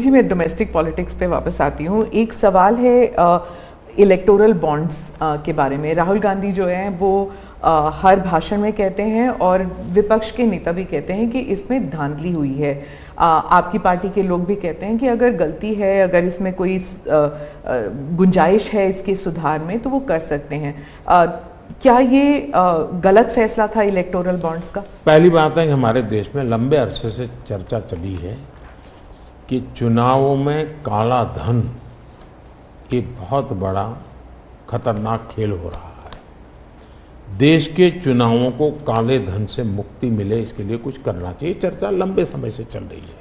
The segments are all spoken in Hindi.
जी, मैं डोमेस्टिक पॉलिटिक्स पे वापस आती हूँ। एक सवाल है इलेक्टोरल बॉन्ड्स के बारे में। राहुल गांधी जो है वो हर भाषण में कहते हैं और विपक्ष के नेता भी कहते हैं कि इसमें धांधली हुई है। आपकी पार्टी के लोग भी कहते हैं कि अगर गलती है, अगर इसमें कोई गुंजाइश है इसके सुधार में तो वो कर सकते हैं। क्या ये गलत फैसला था इलेक्टोरल बॉन्ड्स का? पहली बात है कि हमारे देश में लंबे अरसे से चर्चा चली है कि चुनावों में काला धन एक बहुत बड़ा खतरनाक खेल हो रहा है। देश के चुनावों को काले धन से मुक्ति मिले, इसके लिए कुछ करना चाहिए। चर्चा लंबे समय से चल रही है।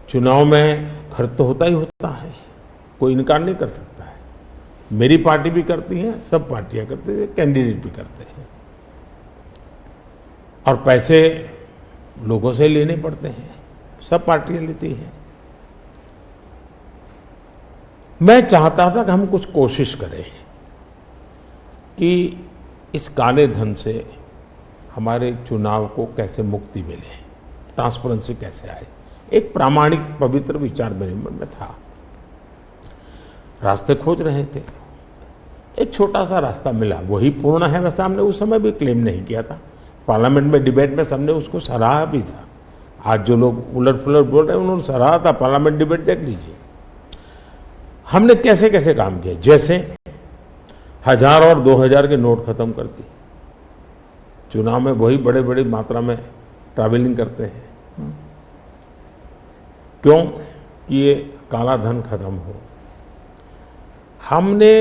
चुनाव में खर्च तो होता ही होता है, कोई इनकार नहीं कर सकता है। मेरी पार्टी भी करती है, सब पार्टियां करती है, कैंडिडेट भी करते हैं, और पैसे लोगों से लेने पड़ते हैं, सब पार्टियां लेती हैं। मैं चाहता था कि हम कुछ कोशिश करें कि इस काले धन से हमारे चुनाव को कैसे मुक्ति मिले, ट्रांसपेरेंसी कैसे आए। एक प्रामाणिक पवित्र विचार मेरे मन में था। रास्ते खोज रहे थे, एक छोटा सा रास्ता मिला, वही पूर्ण है। वैसे हमने उस समय भी क्लेम नहीं किया था, पार्लियामेंट में डिबेट में सबने उसको सराहा भी था। आज जो लोग उलट पुलट बोल रहे हैं उन्होंने सराहा था, पार्लियामेंट डिबेट देख लीजिए। हमने कैसे कैसे काम किया, जैसे 1000 और 2000 के नोट खत्म कर दिए। चुनाव में वही बड़े बड़ी मात्रा में ट्रैवलिंग करते हैं, क्यों कि ये काला धन खत्म हो। हमने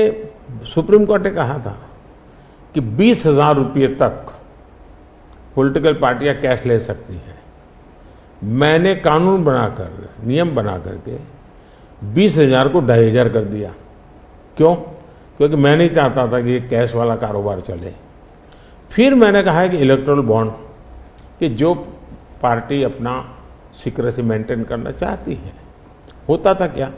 सुप्रीम कोर्ट ने कहा था कि 20,000 रुपये तक पॉलिटिकल पार्टियां कैश ले सकती हैं। मैंने कानून बनाकर, नियम बना करके 20,000 को 2,500 कर दिया। क्यों? क्योंकि मैं नहीं चाहता था कि ये कैश वाला कारोबार चले। फिर मैंने कहा है कि इलेक्टोरल बॉन्ड, कि जो पार्टी अपना सीक्रेसी मेंटेन करना चाहती है। होता था क्या,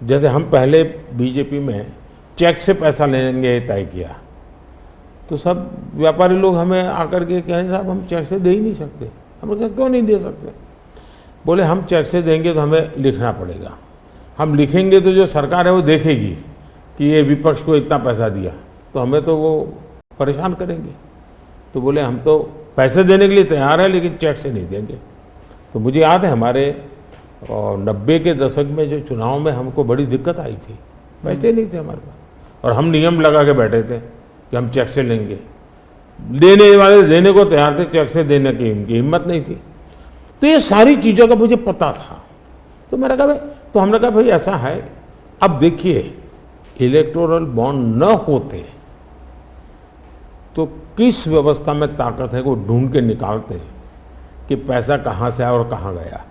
जैसे हम पहले बीजेपी में चेक से पैसा लेंगे तय किया, तो सब व्यापारी लोग हमें आकर के कहें साहब हम चेक से दे ही नहीं सकते। हमने कहा क्यों नहीं दे सकते? बोले हम चेक से देंगे तो हमें लिखना पड़ेगा, हम लिखेंगे तो जो सरकार है वो देखेगी कि ये विपक्ष को इतना पैसा दिया, तो हमें तो वो परेशान करेंगे। तो बोले हम तो पैसे देने के लिए तैयार है लेकिन चेक से नहीं देंगे। तो मुझे याद है हमारे 90 के दशक में जो चुनाव में हमको बड़ी दिक्कत आई थी, पैसे नहीं थे हमारे पास, और हम नियम लगा के बैठे थे कि हम चेक से लेंगे। देने वाले देने को तैयार थे, चेक से देने की इनकी हिम्मत नहीं थी। तो ये सारी चीज़ों का मुझे पता था। तो मैंने कहा भाई, तो हमने कहा भाई ऐसा है, अब देखिए इलेक्टोरल बॉन्ड न होते तो किस व्यवस्था में ताकत है वो ढूंढ के निकालते कि पैसा कहाँ से आया और कहाँ गया।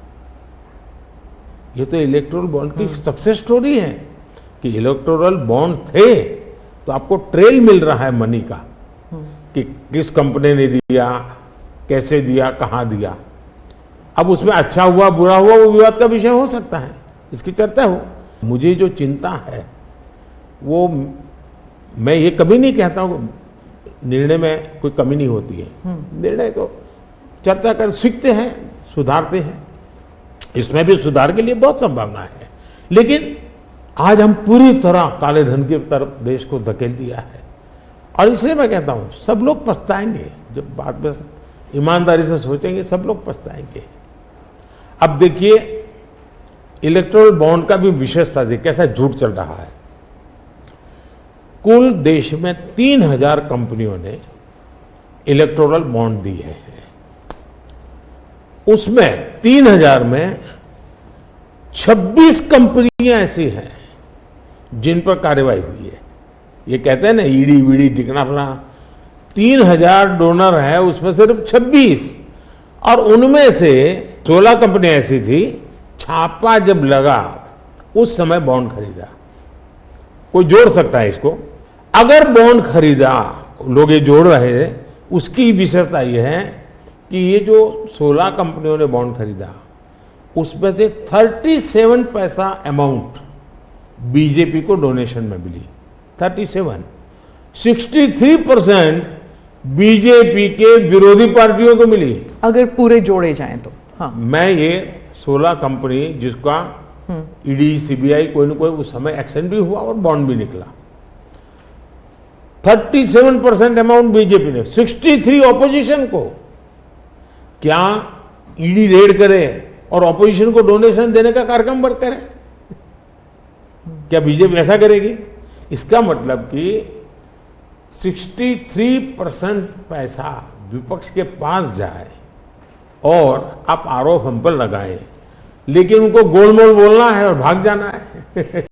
ये तो इलेक्टोरल बॉन्ड की सक्सेस स्टोरी है कि इलेक्टोरल बॉन्ड थे तो आपको ट्रेल मिल रहा है मनी का, कि किस कंपनी ने दिया, कैसे दिया, कहाँ दिया। अब उसमें अच्छा हुआ बुरा हुआ वो विवाद का विषय हो सकता है, इसकी चर्चा हो। मुझे जो चिंता है वो, मैं ये कभी नहीं कहता हूँ निर्णय में कोई कमी नहीं होती है। निर्णय तो चर्चा कर सीखते हैं, सुधारते हैं, इसमें भी सुधार के लिए बहुत संभावना है। लेकिन आज हम पूरी तरह काले धन की तरफ देश को धकेल दिया है, और इसलिए मैं कहता हूँ सब लोग पछताएंगे। जब बात में ईमानदारी से सोचेंगे सब लोग पछताएंगे। अब देखिए इलेक्टोरल बॉन्ड का भी विशेषता देखिए कैसा झूठ चल रहा है। कुल देश में 3000 कंपनियों ने इलेक्टोरल बॉन्ड दिए हैं। उसमें 3000 में 26 कंपनियां ऐसी हैं जिन पर कार्रवाई हुई है। ये कहते हैं ना ईडी वीडी टिकना फला, 3000 डोनर है, उसमें सिर्फ 26, और उनमें से 16 कंपनियां ऐसी थी छापा जब लगा उस समय बॉन्ड खरीदा। कोई जोड़ सकता है इसको, अगर बॉन्ड खरीदा, लोग ये जोड़ रहे हैं, उसकी विशेषता ये है कि ये जो 16 कंपनियों ने बॉन्ड खरीदा उसमें से 37 पैसा अमाउंट बीजेपी को डोनेशन में मिली। 37, 63% बीजेपी के विरोधी पार्टियों को मिली। अगर पूरे जोड़े जाएं तो हाँ। मैं ये 16 कंपनी जिसका ईडी सीबीआई कोई न कोई उस समय एक्शन भी हुआ और बॉन्ड भी निकला, 37% अमाउंट बीजेपी ने, 63 ऑपोजिशन को। क्या ईडी रेड करे और ऑपोजिशन को डोनेशन देने का कार्यक्रम बंद करे? क्या बीजेपी ऐसा करेगी? इसका मतलब कि 63% पैसा विपक्ष के पास जाए और आप आरोप हम पर लगाएं, लेकिन उनको गोलमोल बोलना है और भाग जाना है।